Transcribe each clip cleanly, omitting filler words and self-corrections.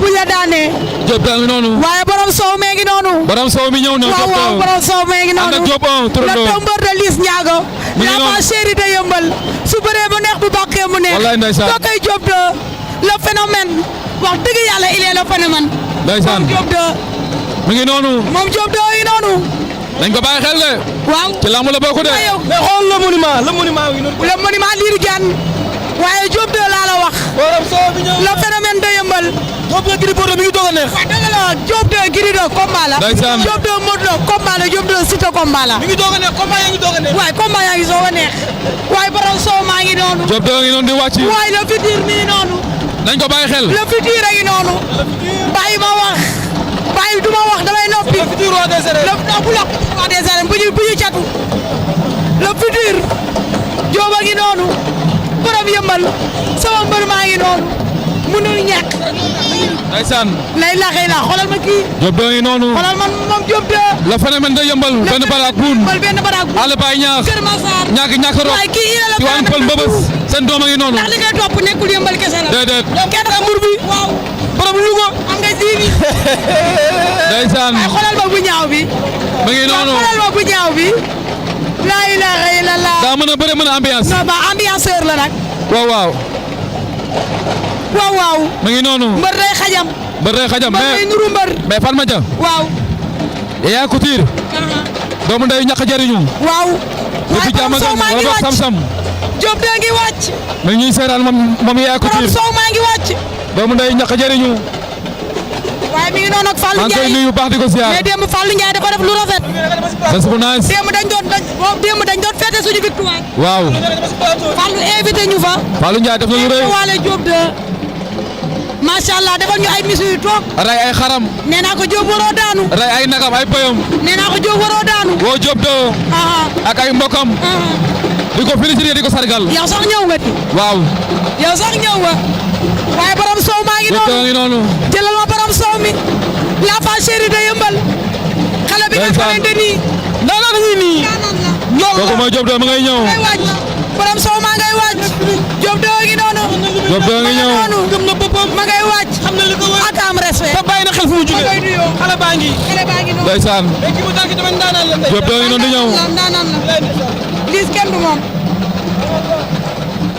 bu la daanee. Diop daa ngi noonu. waaye borom soow mee ngi noonu. borom soow mi ñëw na. waaw waaw borom soow mee ngi noonu. ànd ak Diop turandoo. le tombeur de Liss Ndiago. mi ngi noonu la chérie de Yeumbeul. su bëree mu neex bu bàqee mu neex. wallaay ndeysaan koo koy Diop de le phénomène. wax dëgg yàlla il est le phénomène. ndeysaan moom Diop de. mi ngi noonu. moom Diop de ngi noonu. dañ ko bàyyi xel de. waaw ci lamb la bokk de. mais xool le monument ngi noonu. le monument Lirou Diane. waaye Diop de laa la wax. borom soow bi ñëw le phénomène de Yeumbeul. Diop de Gris Bordeaux mi ngi doog a neex. waaw dëgg la Diop de Gris de combat la. ndeysaan Diop de Modou Lo combat la Diop de Siteu combat la. mi ngi doog a neex combat yaa ngi doog a neex. waaye combat yaa ngi soog a neex. waaye borom soow maa ngi noonu. Diop daa ngi noonu di wàcc. waaye le futur mi ngi noonu. dañ ko bàyyi xel. le futur a ngi noonu. bàyyi ma wax. bàyyi du ma wax damay noppi. le futur roi des arènes. bu la roi des arènes bu ñu catu. le futur. Diop a ngi noonu. borom Yeumbeul. sama mbër maa ngi noonu. mënul ñàkk. ndeysaan. lay laxee la xoolal ma kii. Diop daa ngi noonu. xoolal man moom Diop de. le phénomène de Yeumbeul. benn baraak buun. benn baraak buun. àll baay ñaax. Kër Massar. ñàkk rob. waaye kii il est ci waan pël mbëbës. seen doom a ngi noonu. ndax li ngay topp nekkul Yeumbeul kese la. déedéet. kenn xamul bi. waaw. borom Louga. am nga jiibi. ndeysaan. waaye xoolal ma bu ñaaw bi. mi ngi noonu. xoolal ma bu ñaaw bi. laa ilaaha illallah. daa mën a bëre mën a ambiance. non ba ambianceur la nag. waaw waaw. waaw waaw. mi ngi noonu. mbër day xajam. mbër day xajam mbër day nuru mbër. mais Fatma Dia. waaw. yaa Couture. doomu nday ñàkk jariñu. waaw. depuis jàmm ak wala boog sam-sam. Diop de ngi wàcc. mi ngi ñuy seetaan moom yaa borom Couture. soow maa ngi wàcc. doomu nday ñàkk jariñu. waaye mi ngi noonu ak Fallou maa ngi koy Ndiaye. nuyu baax di ko ziar. mais démb Fallou Ndiaye dafa def lu rafet. bés bu nice. démb dañ doon fêté suñu victoire. waaw. Fallou invité ñu fa. Fallou Ndiaye def na lu rëy. waale Diop de. macha allah defal ñu ay misu yu toog. ray ay xaram. nee naa ko Diop waroo daanu. ray ay nagam ay pëyam. nee naa ko Diop waroo daanu. woo Diop de. ak ay mbokam. di ko féliciter di ko sargal. yow sax ñëw nga ci. waaw. yow sax ñëw nga. waaye borom soow maa ngi noonu. ngi noonu. jëlal ma borom soow mi. la fa chérie de Yeumbeul. xale bi nga xamante ni. ndaanaan ngi nii. kooku mooy Diop de ma ngay ñëw. ngay wàcc. borom soow maa ngay wàcc. Diop de ngi noonu. Diop de ngi ñëw. gëm na boppam. ma ngay wàcc. xam na li ko war. ak am respect. te bàyyi na xel fu mu ma koy jógee. nuyoo. xale baa ngi. xale baa ngi noonu. ndeysaan. mais kii bu tàgg tamit ndaanaan la. Diop de ngi noonu di ñëw. ndaanaan la. Liss kenn du moom.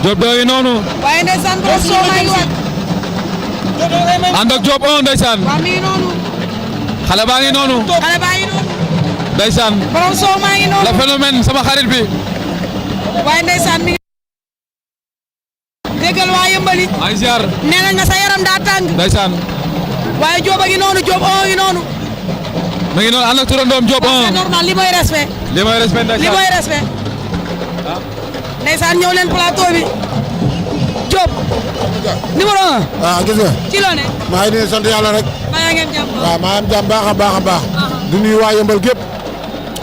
Diop de ngi noonu. waaye ndeysaan borom soow maa ngi wàcc. ànd ak Diop ndeysaan. waaw mi ngi noonu. xale baa ngi noonu. xale baa ngi noonu. ndeysaan. borom soow maa ngi noonu. le phénomène sama xarit bi. waaye ndeysaan mi ngi. déggal waa Yeumbeul yi. ay ziar. nee nañ ma sa yaram daa tàng. ndeysaan. waaye Diop a ngi noonu Diop ngi noonu. mi ngi noonu ànd ak turandoom Diop c'est normal li mooy respect. li mooy respect li mooy respect. ndeysaan ñëw leen plateau bi. Diop. numéro 1. waaw gis nga. ci loo ne. maa ngi nuyu sant yàlla rek. maa ngi am jàmm. waaw maa ngi am jàmm baax a baax a baax. di nuyu waa Yeumbeul gépp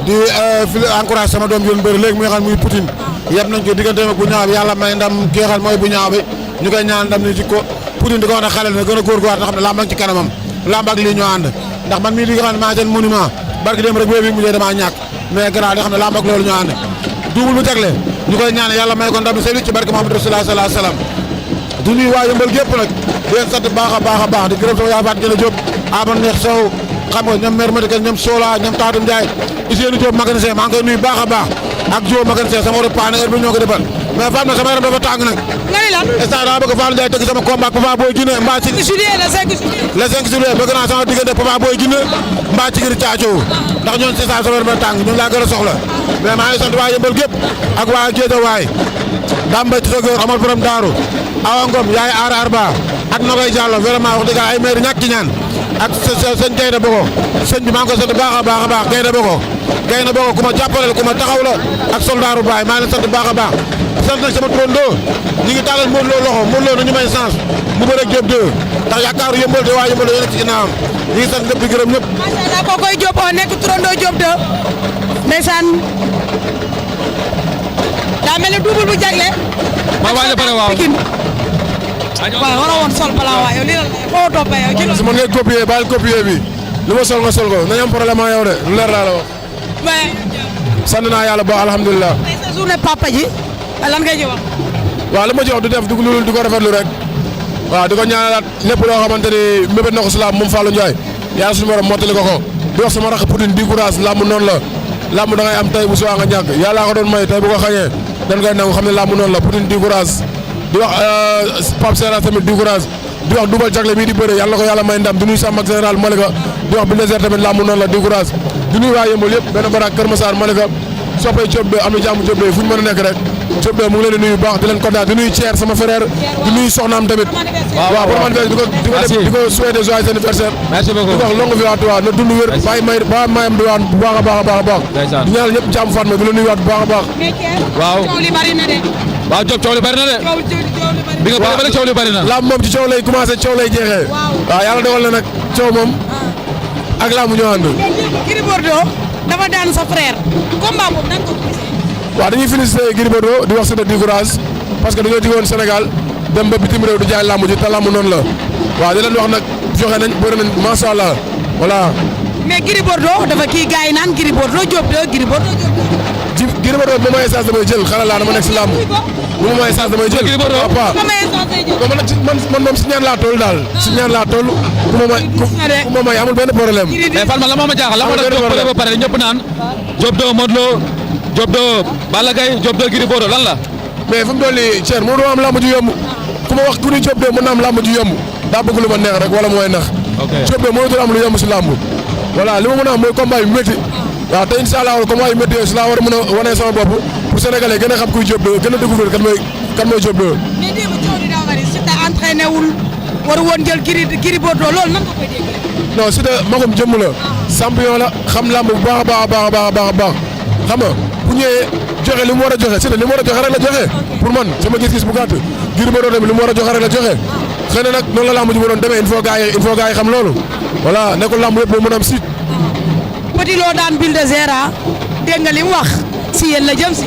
di encourage sama doom yoon bëri léegi muy xam muy Poutine. yëpp nañ ko digganteem ak bu ñaaw bi yàlla may ndam kii xam mooy bu ñaaw bi ñu koy ñaan ndam ni ci ko Poutine di ko wax ne xale na gën a góorgóorlu xam ne lamb ak ci kanamam lamb ak lii ñoo ànd ndax man mii li nga xam ne maa seen monument barki dem rek boobu mujjee damaa ñàkk mais grand li xam ne lamb ak loolu ñoo ànd duubul bu tegle ñu koy ñaan yàlla may ko ndam ni seen ci barki Muhammad Rasulullah sallallahu alayhi wasallam du nuyu waa Yeumbeul gépp nag di leen sant baax a baax a baax di gërëm sama yaa faat gën a Diop aman neex sow xam nga ñoom maire Madické ñoom Sola ñoom Tatou Ndiaye Ousseynou Diop magasin maa ngi koy nuyu baax a baax ak Diop magasin sama war a paane heure bi ñoo ko defal mais Fatma sama yaram dafa tàng nag nga ni lan. instant daa bëgg Fallou Ndiaye tëgg sama combat Papa Boy Djiné mbaa ci juillet le 5 juillet. le 5 juillet bëgg naa sama diggante Papa Boy Djiné mbaa ci gir caacoo ndax ñoon si saa sama yaram dafa tàng ñoom laa gën a soxla mais maa ngi sant waa Yeumbeul gépp ak waa Guédiawaye Dambay Titogor Omar Borom Daaru Awa Ngom yaay aar aar ba ak Nogoy Diallo vraiment wax dëgg ay maire ñàkk ci ñaan ak sëñ Gaynde Bogo sëñ bi maa ngi koy sant baax a baax a baax Gaynde Bogo ku ma jàppale ku ma taxaw la ak soldaaru baay maa ngi leen sant baax a baax sant nag sama turandoo ñu ngi tàllal Modou Lo loxo Modou Lo nañu may chance mu bëre ak Diop 2 ndax yaakaaru Yeumbeul te waa Yeumbeul yéen a ci ginnaawam ñu ngi sant ñëpp di gërëm ñëpp. macha allah koo koy Diop nekk turandoo Diop de. ndeysaan. daa mel ne double bu jagle. ma waaj a pare waaw. waaw waroo woon sol balaa waa yow lii la foo toppee yow. su ma ngeen copier baal copier bi lu ma sol nga sol ko nañu am problème ak yow de lu leer laa la wax. mais. sant naa yàlla ba alhamdulilah. tey sa journée papa ji lan ngay ji wax. waaw li ma ci wax du def du lu di ko rafetlu rek waaw di ko ñaanalaat lépp loo xamante ni mébét na ko si làmb moom Fallou Ndiaye yàlla suñu borom mottali ko di wax sama rakk Poutine di courage làmb noonu la làmb da ngay am tey bu soo nga ñàkk yàllaa ko doon may tey bu ko xañee dañ koy nangu xam ne làmb noonu la Poutine di courage di wax Pape Serras tamit di courage di wax Double Jagle bii di bëre yàlla ko yàlla may ndam di nuyu Samba ak général Malika di wax Bulldozer tamit làmb noonu la di courage di nuyu waa Yëmbal yëpp benn barak Kër Massar Malika soppay Diop de am na jàmm Diop de fu ñu mën a nekk rek Diop de mu ngi leen di nuyu bu baax di leen kontaan di nuyu Thier sama frère di nuyu soxnaam tamit waaw borom anniversaire di ko souhaiter joyeux anniversaire merci beaucoup di ko wax longue vie à toi na dund wér bàyyi mayam di waan bu baax a baax a baax a baax di ñaanal ñëpp jàmm Fatma di la nuyuwaat bu baax a baax waaw coow li bari na de. waaw Diop coow li bari na de bi nga bëri ba coow li bari na lamb moom ci coow lay commencé coow lay jeexee waaw yàlla dogal na nag coow moom ak lamb ñoo ànd Gris Bordeaux dafa daan sa frère combat boobu nan ko gisee. waaw dañuy félicité Gris Bordeaux di wax si di courage parce que dañoo digoon Sénégal dem ba bitim réew di jaay lamb ji te lamb noonu la waaw di leen wax nag joxe nañ bëri nañ macha allah voilà. mais Gris Bordeaux dafa kii gars yi naan Gris Bordeaux Diop de Gris Bordeaux Diop de. Gris Bordeaux bu ma essence damay jël xale laa dama nekk si lamb bu ma essence damay jël. Gris Bordeaux waaw man moom si ñaan laa toll daal si ñaan laa toll ku ma may amul benn problème. mais Fatma la moo ma jaaxal la moo tax Diop bëre ba pare ñëpp naan Diop de Modou Lo Diop de Balla Gaye Diop de Gris Bordeaux lan la. mais fu mu toll nii Thierno mënu am lamb ju yomb ku ma wax ku ni Diop de mën na am lamb ju yomb daa bëgg lu ma neex rek wala mooy nax. ok Diop de mënatul am lu yomb si lamb voilà li ma mën a am mooy combat yu métti waaw te incha allah combat yu métti yooyu si laa war a mën a wane sama bopp pour sénégalais gën a xam kuy Diop de gën a découvrir kan mooy Diop de. mais démb coow li daa bari si te entraîné wul war woon jël Gris Bordeaux loolu nan nga koy déggee. non si te magum jëmm la champion la xam lamb bu baax a baax a baax a baax a baax xam nga bu ñëwee joxe li mu war a joxe si te li mu war a joxe rek la joxe pour man sama gis-gis bu gàtt Gris Bordeaux tamit li mu war a joxe rek la joxe xëy na nag noonu la lamb ji mu doon demee il faut gars yi xam loolu voilà nekkul lamb yëpp boo mën a am si. Petit Lo daan Bulldozer dégg nga li mu wax si yéen la jëm si.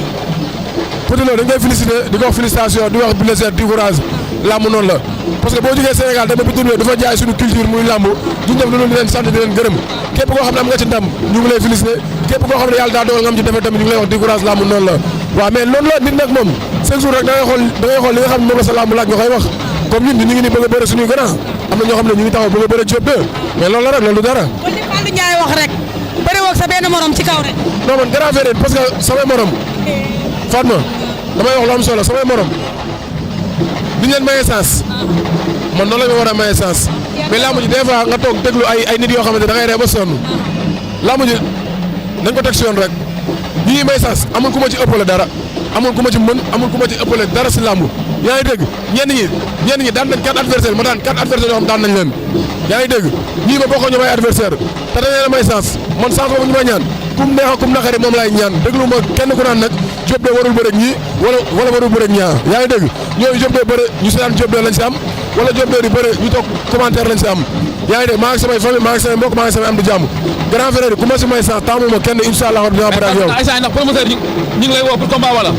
Petit Lo dañ koy félicité di ko wax félicitation di wax Bulldozer di courage lamb noonu la parce que boo jógee Sénégal dem ba bitim réew dafa jaay suñu culture muy lamb duñ def loolu di leen sant di leen gërëm képp koo xam ne am nga ci ndam ñu ngi lay félicité képp koo xam ne yàlla daa dogal nga am ci defee tamit ñu ngi lay wax di courage lamb noonu la waaw mais noonu la nit nag moom chaque jour rek da ngay xool li nga xam ne moom la sa lamb laaj nga koy wax comme ñun ñu ngi ni bëgg a bëre suñuy grand am na ñoo xam ne ñu ngi taxaw bëgg a bëre Diop 2 mais loolu la rek loolu du dara. kon li Fallou Ndiaye wax rek bëri woog sa benn morom ci kaw rek. non man grand frère parce que samay morom Fatma damay wax lu am solo samay morom duñ leen maye sens man noonu la ñu war a maye sens mais làmb ji des fois nga toog déglu ay nit yoo xamante da ngay ree ba sonn làmb ji nañ ko teg si yoon rek ñi ñuy may sens amul ku ma ci ëppale dara amul ku ma ci mën amul ku ma ci ëppale dara si làmb yaa ngi dégg ñenn ñi daan nañ 4 adversaires ma daan 4 adversaires yoo xam daan nañ leen yaa ngi dégg ñii ma bokkoo ñu may adversaire te dañ leen a may sens man sens boobu ñu may ñaan kum neex ak kum naqari moom laay ñaan déglu ma kenn ku naan nag Diop de warul bëre ak ñii wala warul bëre ak ñaar yaa ngi dégg ñooyu Diop de bëre ñu seetaan Diop de lañ si am wala Diop de di bëre ñu toog commentaire lañ si am yaa ngi dégg maa ngi samay famille maa ngi samay mbokk maa ngi samay am di jàmm grand frère ku ma si may sens taamu ma kenn incha allah dinaa bëre ak yow. mais ndax promoteur ñi ngi lay woo pour combat wala.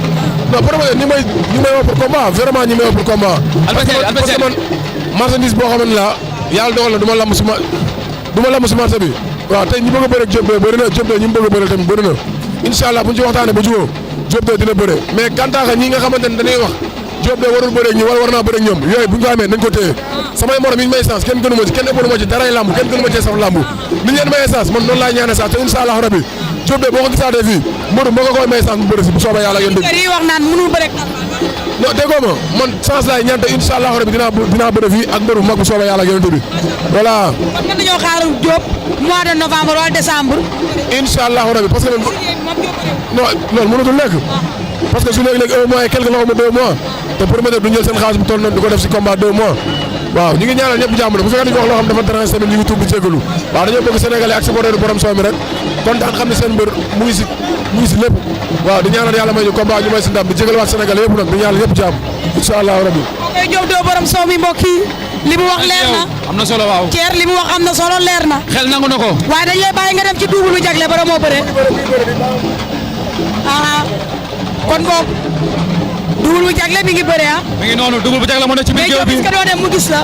non promoteur ñi may woo pour combat vraiment ñi may woo pour combat. parce que man marchandise boo xam ne la yàlla dogal na du ma lamb si marché bi waaw tey ñi bëgg a bëre ak Diop de bëri na Diop de ñi mu bëgg a bëre tamit bëri na incha allah bu ñu ci waxtaanee ba jubóo Diop de dina bëre mais kantaaka ñi nga xamante ne dañuy wax Diop de warul bëre ak ñi wala war naa bëre ak ñoom yooyu bu ñu ko amee nañ ko téye samay morom yi ñu may sens kenn gënu ma ci kenn ëppalu ma ci daray lamb kenn gënu ma ci saf lamb ni ñu leen may sens man noonu laay ñaane sax te incha allah rabbi Diop de boo ko gisaatee fii mbëru moo ko koy may sens bu bëre si bu soobee yàlla yéen dëgg yi wax naan mënul bëre ak non déggoo ma man sens laay ñaan te incha allah rabbi dinaa bëre fii ak mbëru mag bu soobee yàlla yéen dëgg voilà kon mën nañoo xaar Diop mois de novembre wala décembre incha allah rabbi parce que non loolu mënatul nekk parce que su léegi 1 mois et quelque la 2 mois te promoteur du jël seen xaalis bu toll noonu di ko def si combat 2 mois waaw ñu ngi ñaanal ñëpp jàmm bu fekkee dañu wax loo xam dafa déranger tamit ñu ngi tuub di jégalu waaw dañoo bëgg sénégalais ak supporter borom soo mi rek kontaan xam ne seen mbër mu ngi si lépp waaw di ñaanal yàlla may ñu combat ñu may si ndam di jégal waat sénégalais yëpp nag di ñaanal ñëpp jàmm incha allah rabbi koy Diop de borom soo mi mbokk yi li mu wax leer na am na solo waaw Thier li mu wax am na solo leer na xel nangu na ko waaye dañ lay bàyyi nga dem ci double bu jagle bara moo bëre kon boog double bu jagle mi ngi bëre mi ngi noonu double bu jagle moo ne ci biir géew bi mais Diop est-ce que doo dem mu gis la